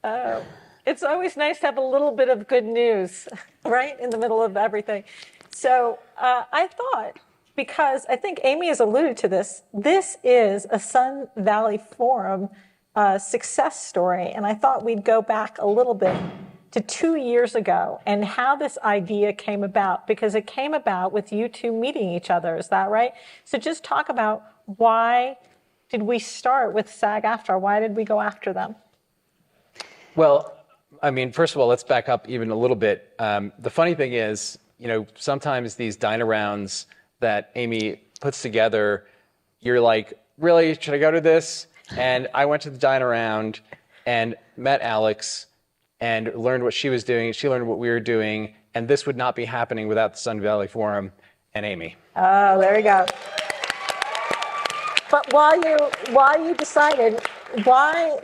It's always nice to have a little bit of good news, right, in the middle of everything. So I thought, because I think Amy has alluded to this, this is a Sun Valley Forum success story. And I thought we'd go back a little bit to 2 years ago and how this idea came about, because it came about with you two meeting each other. Is that right? So just talk about, why did we start with SAG-AFTRA? Why did we go after them? Well, I mean, first of all, let's back up even a little bit. The funny thing is, sometimes these dine-arounds that Amy puts together, you're like, really, should I go to this? And I went to the dine-around and met Alex and learned what she was doing. She learned what we were doing. And this would not be happening without the Sun Valley Forum and Amy. Oh, there we go. But while you decided, why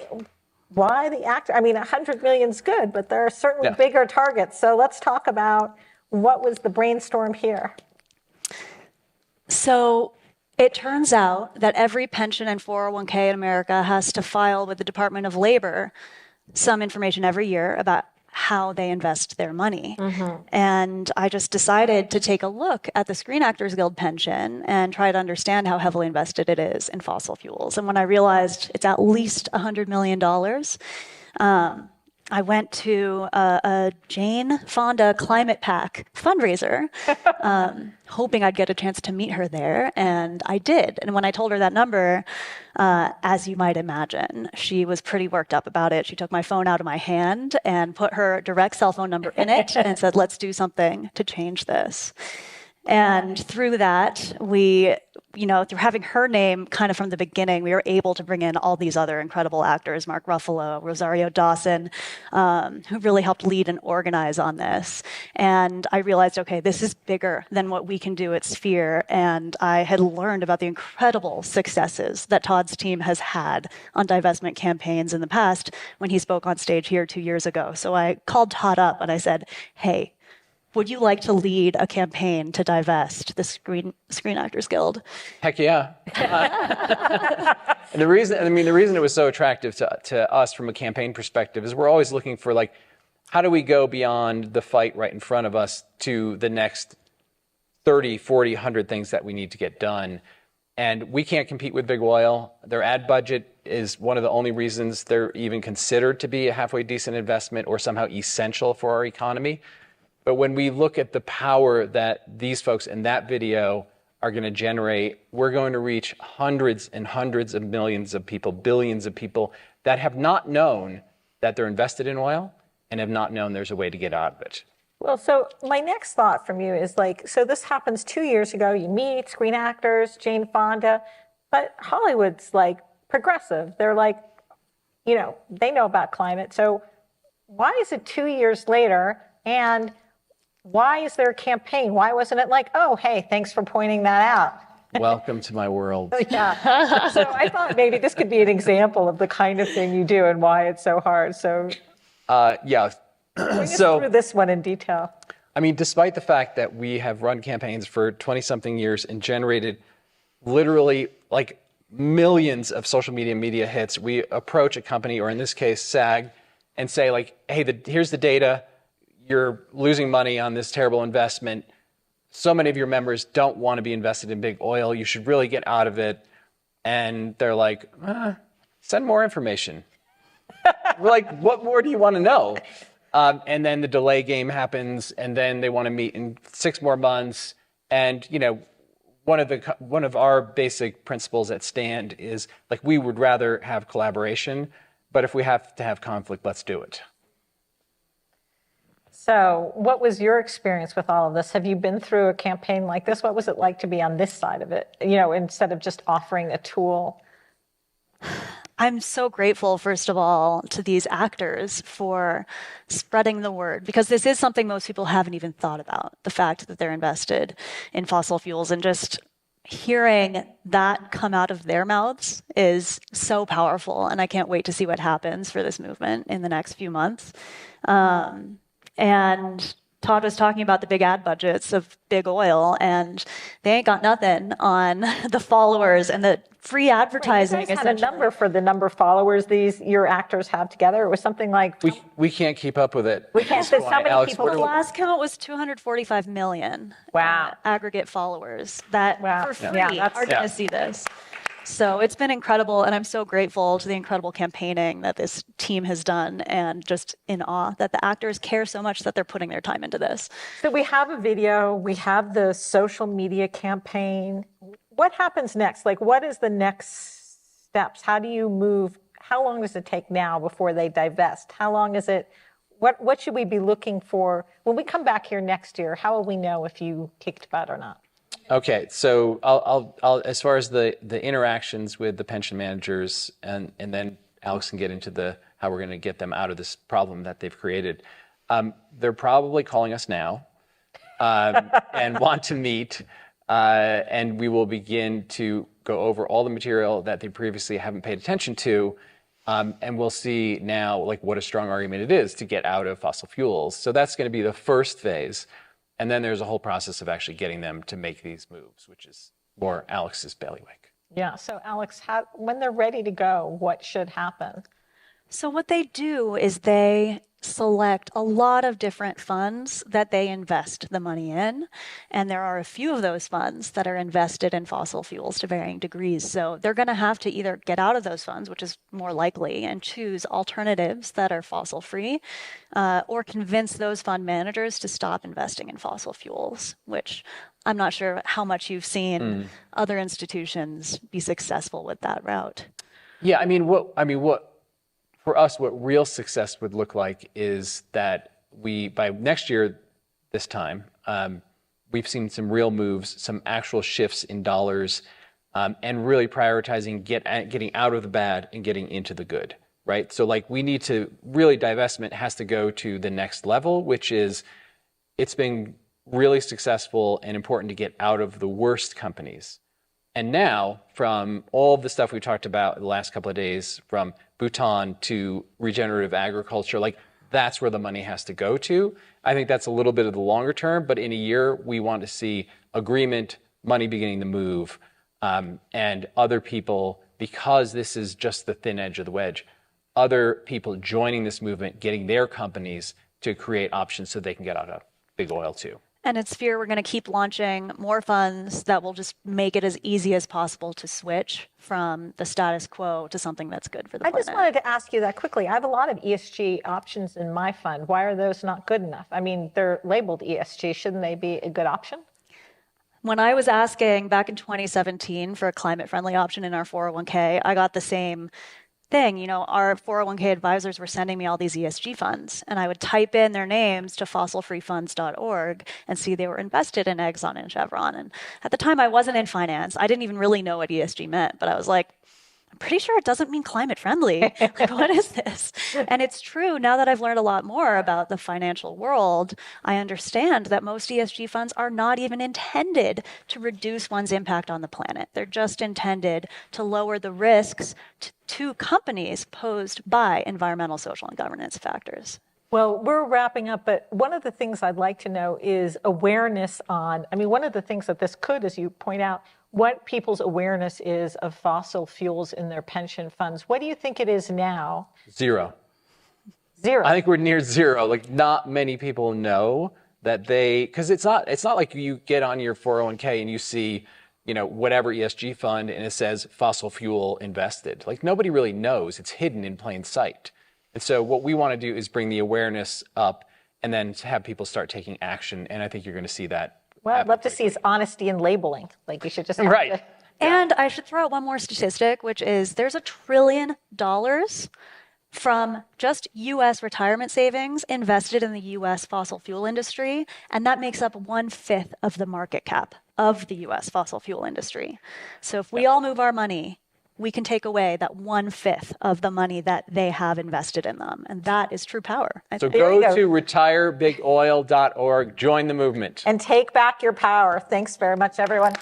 the actor? I mean, 100 million is good, but there are certainly bigger targets. So let's talk about, what was the brainstorm here? So it turns out that every pension and 401k in America has to file with the Department of Labor some information every year about how they invest their money. Mm-hmm. And I just decided to take a look at the Screen Actors Guild pension and try to understand how heavily invested it is in fossil fuels. And when I realized it's at least $100 million, I went to a Jane Fonda Climate PAC fundraiser, hoping I'd get a chance to meet her there, and I did. And when I told her that number, as you might imagine, she was pretty worked up about it. She took my phone out of my hand and put her direct cell phone number in it and said, let's do something to change this. And through that, we, through having her name kind of from the beginning, we were able to bring in all these other incredible actors, Mark Ruffalo, Rosario Dawson, who really helped lead and organize on this. And I realized, okay, this is bigger than what we can do at Sphere. And I had learned about the incredible successes that Todd's team has had on divestment campaigns in the past when he spoke on stage here 2 years ago. So I called Todd up and I said, hey, would you like to lead a campaign to divest the Screen Actors Guild? Heck yeah. And the reason it was so attractive to us from a campaign perspective is we're always looking for, like, how do we go beyond the fight right in front of us to the next 30, 40, 100 things that we need to get done. And we can't compete with big oil. Their ad budget is one of the only reasons they're even considered to be a halfway decent investment or somehow essential for our economy. But when we look at the power that these folks in that video are going to generate, we're going to reach hundreds and hundreds of millions of people, billions of people that have not known that they're invested in oil and have not known there's a way to get out of it. Well, so my next thought from you is, like, so this happens 2 years ago. You meet Screen Actors, Jane Fonda, but Hollywood's like progressive. They're like, they know about climate. So why is it 2 years later, and why is there a campaign? Why wasn't it like, oh, hey, thanks for pointing that out? Welcome to my world. Yeah. So I thought maybe this could be an example of the kind of thing you do and why it's so hard. So yeah. Bring us through this one in detail. I mean, despite the fact that we have run campaigns for 20-something years and generated literally like millions of social media hits, we approach a company, or in this case, SAG, and say, like, hey, here's the data. You're losing money on this terrible investment. So many of your members don't want to be invested in big oil. You should really get out of it. And they're like, send more information. We're like, what more do you want to know? And then the delay game happens, and then they want to meet in 6 more months. And, one of our basic principles at Stand is, like, we would rather have collaboration, but if we have to have conflict, let's do it. So what was your experience with all of this? Have you been through a campaign like this? What was it like to be on this side of it, instead of just offering a tool? I'm so grateful, first of all, to these actors for spreading the word, because this is something most people haven't even thought about, the fact that they're invested in fossil fuels, and just hearing that come out of their mouths is so powerful. And I can't wait to see what happens for this movement in the next few months. And Todd was talking about the big ad budgets of big oil, and they ain't got nothing on the followers and the free advertising. You guys had a number for the number of followers your actors have together. It was something like we can't keep up with it. We can't. There's how many Alex, people? The last count was 245 million. Wow. Aggregate followers that for free Yeah, are going to see this. So it's been incredible, and I'm so grateful to the incredible campaigning that this team has done, and just in awe that the actors care so much that they're putting their time into this. So we have a video, we have the social media campaign. What happens next? Like, what is the next steps? How do you move? How long does it take now before they divest? How long is it? What should we be looking for when we come back here next year? How will we know if you kicked butt or not? Okay, so I'll as far as the interactions with the pension managers, and then Alex can get into how we're going to get them out of this problem that they've created. They're probably calling us now and want to meet, and we will begin to go over all the material that they previously haven't paid attention to, and we'll see now like what a strong argument it is to get out of fossil fuels. So that's going to be the first phase. And then there's a whole process of actually getting them to make these moves, which is more Alex's bailiwick. Yeah. So Alex, when they're ready to go, what should happen? So what they do is they select a lot of different funds that they invest the money in. And there are a few of those funds that are invested in fossil fuels to varying degrees. So they're going to have to either get out of those funds, which is more likely, and choose alternatives that are fossil free, or convince those fund managers to stop investing in fossil fuels, which I'm not sure how much you've seen other institutions be successful with that route. Yeah, what for us, what real success would look like is that by next year, this time, we've seen some real moves, some actual shifts in dollars, and really prioritizing getting out of the bad and getting into the good, right? So like we need to really, divestment has to go to the next level, which is it's been really successful and important to get out of the worst companies. And now, from all the stuff we talked about the last couple of days, from Bhutan to regenerative agriculture, like that's where the money has to go to. I think that's a little bit of the longer term, but in a year, we want to see agreement, money beginning to move, and other people, because this is just the thin edge of the wedge, other people joining this movement, getting their companies to create options so they can get out of big oil too. And it's fear we're going to keep launching more funds that will just make it as easy as possible to switch from the status quo to something that's good for the planet. I just wanted to ask you that quickly. I have a lot of ESG options in my fund. Why are those not good enough? I mean, they're labeled ESG. Shouldn't they be a good option? When I was asking back in 2017 for a climate-friendly option in our 401k, I got the same thing. You know, our 401k advisors were sending me all these ESG funds, and I would type in their names to fossilfreefunds.org and see they were invested in Exxon and Chevron. And at the time, I wasn't in finance. I didn't even really know what ESG meant, but I was like, I'm pretty sure it doesn't mean climate friendly. Like, what is this? And it's true. Now that I've learned a lot more about the financial world, I understand that most ESG funds are not even intended to reduce one's impact on the planet. They're just intended to lower the risks to companies posed by environmental, social, and governance factors. Well, we're wrapping up, but one of the things I'd like to know is awareness on, one of the things that this could, as you point out, what people's awareness is of fossil fuels in their pension funds. What do you think it is now? Zero. Zero. I think we're near zero. Like, not many people know that because it's not like you get on your 401k and you see, whatever ESG fund and it says fossil fuel invested. Like, nobody really knows. It's hidden in plain sight. And so what we want to do is bring the awareness up and then to have people start taking action. And I think you're going to see that. Well, I'd love to see is honesty in labeling. Like, you should just have right. to. And I should throw out one more statistic, which is there's $1 trillion from just U.S. retirement savings invested in the U.S. fossil fuel industry, and that makes up 1/5 of the market cap of the U.S. fossil fuel industry. So if we all move our money, we can take away that 1/5 of the money that they have invested in them. And that is true power. So go to retirebigoil.org, join the movement. And take back your power. Thanks very much, everyone.